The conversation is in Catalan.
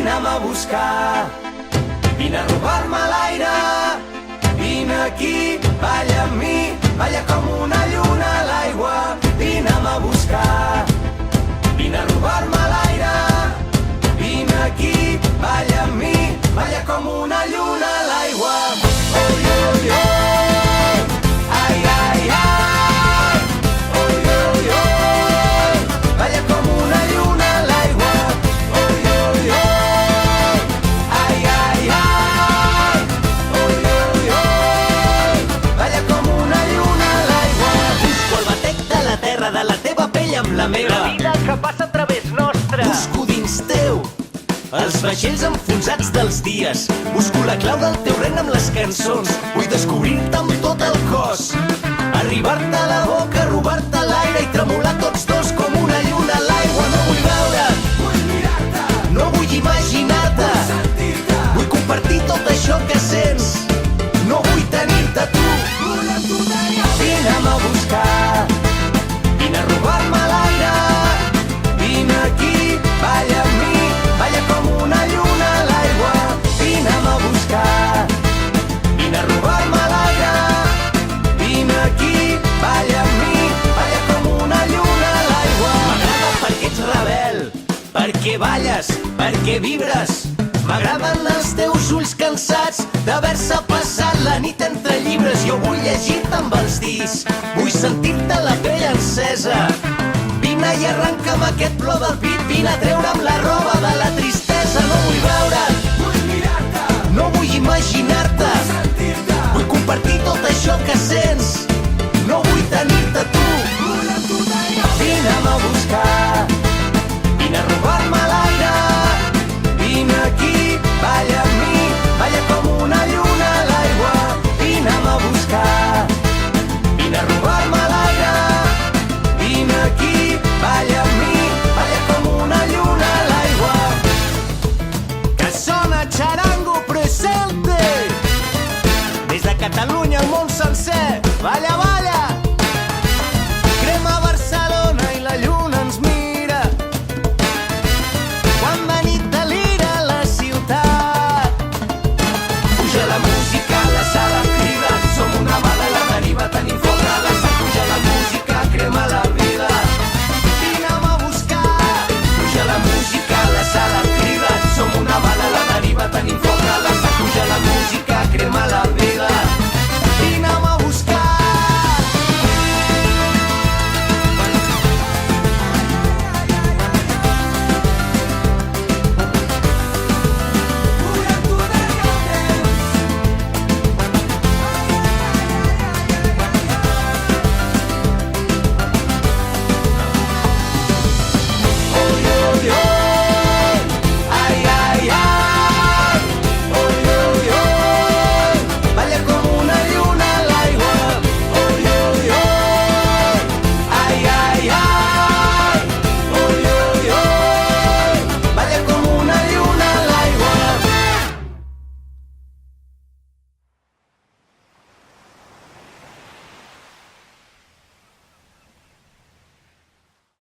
vine'm a buscar. Vine a robar-me l'aire, vine aquí, balla amb mi, balla com una lluna a l'aigua. Vine'm a buscar, vine a robar-me l'aire, vine aquí, balla amb mi, balla com una lluna a l'aigua. Oi, oi, oi, ai, ai, ai, oi, oi, oi, balla com una lluna a l'aigua. Oi, oi, oi, ai, ai, ai, oi, oi, oi, balla com una lluna a l'aigua. Busco el batec de la terra, de la teva pell amb la meva. La vida que passa a través nostre. Busco dins teu els vaixells enfonsats dels dies. Busco la clau del teu regne amb les cançons. Vull descobrir-te amb tot el cos, arribar-te a la boca, robar-te l'aire i tremolar tots dos com una lluna a l'aigua. No vull veure't, vull mirar-te, no vull imaginar-te, vull sentir-te, vull compartir tot això que sents. No vull tenir-te tu, vull amb tu tenir. Vine'm a buscar, vine a robar-me l'aire, vine aquí, balla amb mi, balla com una lluna a l'aigua. Vine'm a buscar, vine a robar-me l'aire, vine aquí, balla amb mi, balla com una lluna a l'aigua. M'agrada perquè ets rebel, perquè balles, perquè vibres. M'agraden els teus ulls cansats d'haver-se passat la nit entre llibres. Jo vull llegir-te amb els dits, vull sentir-te la pell encesa. Vine i arrenca'm aquest plor del pit, vine a treure'm la roba de la tristesa. No vull veure't,